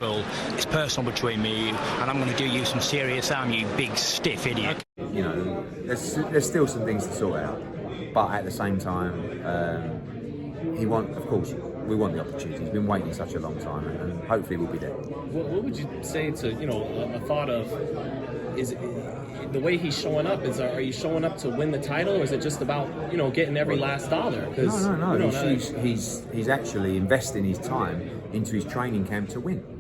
Well, it's personal between me and you, and I'm going to do you some serious harm, you big stiff idiot. You know, there's still some things to sort out, but at the same time, of course, we want the opportunity. He's been waiting such a long time, and hopefully we'll be there. What would you say to, a thought of, is the way he's showing up, are you showing up to win the title, or is it just about, getting every last dollar? No. He's actually investing his time into his training camp to win.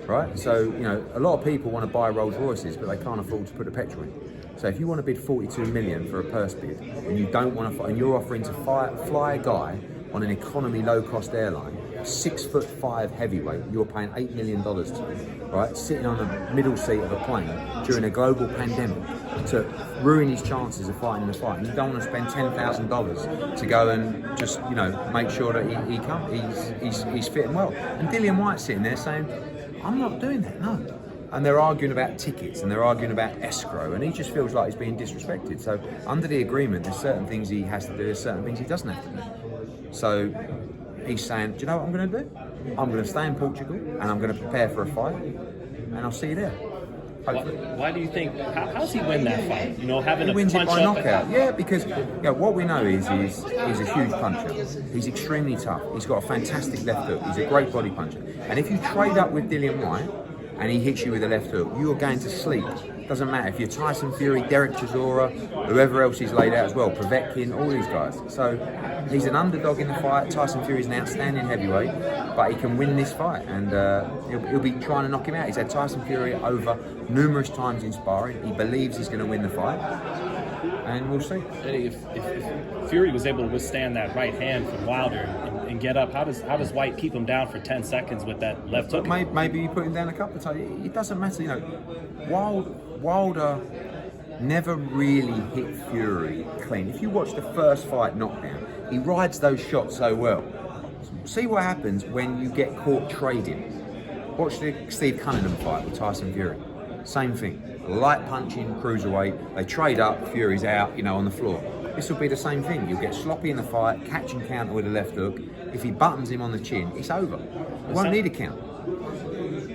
Right, so a lot of people want to buy Rolls Royces, but they can't afford to put the petrol in. So if you want to bid 42 million for a purse bid, and you don't want to, and you're offering to fly a guy on an economy low-cost airline, 6'5" heavyweight, you're paying $8 million to, right, sitting on the middle seat of a plane during a global pandemic to ruin his chances of fighting the fight. And you don't want to spend $10,000 to go and just, make sure that he's fitting well. And Dillian Whyte's sitting there saying, I'm not doing that, no. And they're arguing about tickets and they're arguing about escrow, and he just feels like he's being disrespected. So under the agreement, there's certain things he has to do, there's certain things he doesn't have to do. So he's saying, do you know what I'm going to do? I'm going to stay in Portugal and I'm going to prepare for a fight, and I'll see you there. Hopefully. Why do you think? How does he win that fight? Having he wins it by knockout. Yeah, because what we know is he's a huge puncher. He's extremely tough. He's got a fantastic left hook. He's a great body puncher. And if you trade up with Dillian Whyte and he hits you with a left hook, you are going to sleep. Doesn't matter if you're Tyson Fury, Derek Chisora, whoever else he's laid out as well, Povetkin, all these guys. So he's an underdog in the fight. Tyson Fury's an outstanding heavyweight, but he can win this fight, and he'll be trying to knock him out. He's had Tyson Fury over numerous times in sparring. He believes he's going to win the fight, and we'll see. If Fury was able to withstand that right hand from Wilder and get up, how does Whyte keep him down for 10 seconds with that left hook? Maybe you put him down a couple of times. It doesn't matter, Wilder never really hit Fury clean. If you watch the first fight knockdown, he rides those shots so well. See what happens when you get caught trading. Watch the Steve Cunningham fight with Tyson Fury. Same thing. Light punching, cruiserweight. They trade up, Fury's out, on the floor. This will be the same thing. You'll get sloppy in the fight, catch and counter with a left hook. If he buttons him on the chin, it's over. You won't need a count.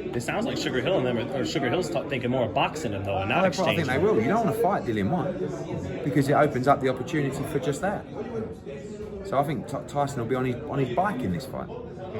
It sounds like Sugar Hill and them, or Sugar Hill's thinking more of boxing him though, and not exchange. I think they will. You don't want to fight Dillian Whyte because it opens up the opportunity for just that. So I think Tyson will be on his bike in this fight.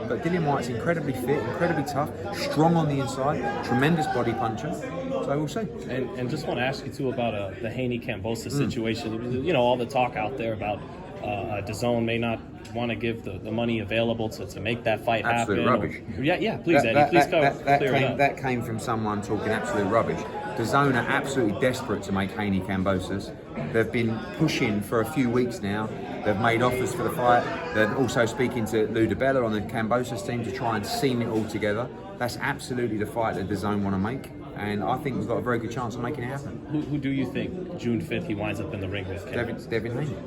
But Dillian Whyte's incredibly fit, incredibly tough, strong on the inside, tremendous body puncher. So we'll see. And just want to ask you too about the Haney-Kambosos situation. All the talk out there about DAZN may not want to give the money available to make that fight absolute happen. Rubbish. Yeah, please, Eddie, please clear it up. That came from someone talking absolute rubbish. DAZN are absolutely desperate to make Haney-Kambosos. They've been pushing for a few weeks now. They've made offers for the fight. They're also speaking to Lou DiBella on the Kambosos team to try and seam it all together. That's absolutely the fight that DAZN want to make. And I think he's got a very good chance of making it happen. Who do you think June 5th he winds up in the ring with? Devin Haney.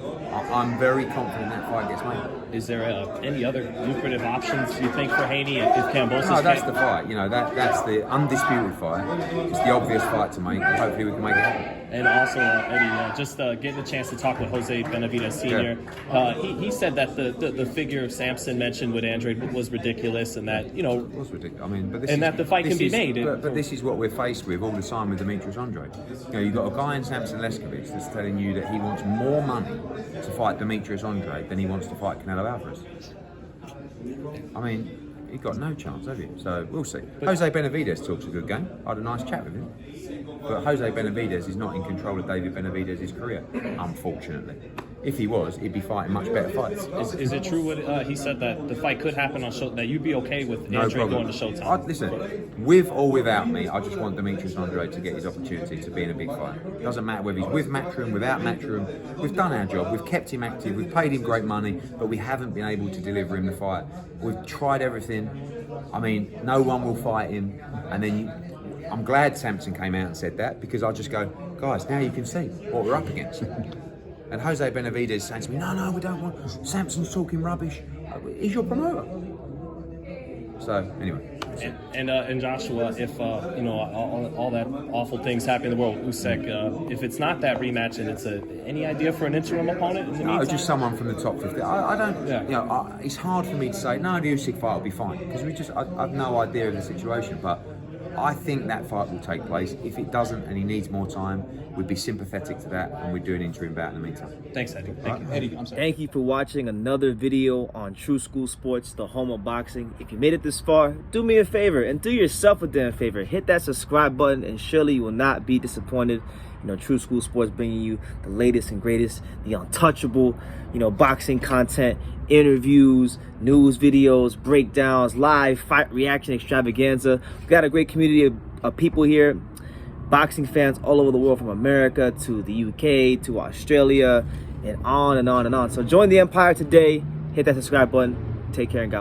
I'm very confident that fight gets made. Is there any other lucrative options you think for Haney if Kambosos? No, that's the fight. That's the undisputed fight. It's the obvious fight to make. Hopefully we can make it happen. And also, Eddie, just getting a chance to talk with Jose Benavidez Sr. Yeah. He said that the figure Samson mentioned with Andrade was ridiculous, and that it was ridiculous. I mean, but that the fight can be made. But this is what we're faced with all the time with Demetrius Andrade. You've got a guy in Samson Leskovich that's telling you that he wants more money to fight Demetrius Andrade than he wants to fight Canelo Alvarez. I mean, he got no chance, have you? So we'll see. Jose Benavidez talks a good game. I had a nice chat with him. But Jose Benavidez is not in control of David Benavidez's career, unfortunately. If he was, he'd be fighting much better fights. Is it true what he said, that the fight could happen on Showtime, that you'd be okay with Andrade going to Showtime? Listen, with or without me, I just want Demetrius Andrade to get his opportunity to be in a big fight. It doesn't matter whether he's with Matchroom, without Matchroom. We've done our job. We've kept him active. We've paid him great money, but we haven't been able to deliver him the fight. We've tried everything. I mean, no one will fight him. And then I'm glad Samson came out and said that, because I just go, guys, now you can see what we're up against. And Jose Benavidez saying to me, no, we don't want. Samson's talking rubbish. He's your promoter. So, anyway. And Joshua, if you know all that awful things happen in the world, Usyk, if it's not that rematch and it's any idea for an interim opponent in the meantime? Just someone from the top 50. I don't. Yeah. You know, it's hard for me to say. No, the Usyk fight will be fine because I've no idea of the situation, but I think that fight will take place. If it doesn't and he needs more time, we'd be sympathetic to that and we'd do an interim bout in the meantime. Thanks, Eddie. Thank you. Eddie, I'm sorry. Thank you for watching another video on True School Sports, the home of boxing. If you made it this far, do me a favor and do yourself a damn favor. Hit that subscribe button and surely you will not be disappointed. You know, True School Sports bringing you the latest and greatest, the untouchable, you know, boxing content, interviews, news videos, breakdowns, live fight reaction extravaganza. We've got a great community of people here, boxing fans all over the world, from America to the UK to Australia and on and on and on. So join the empire today. Hit that subscribe button. Take care and God bless.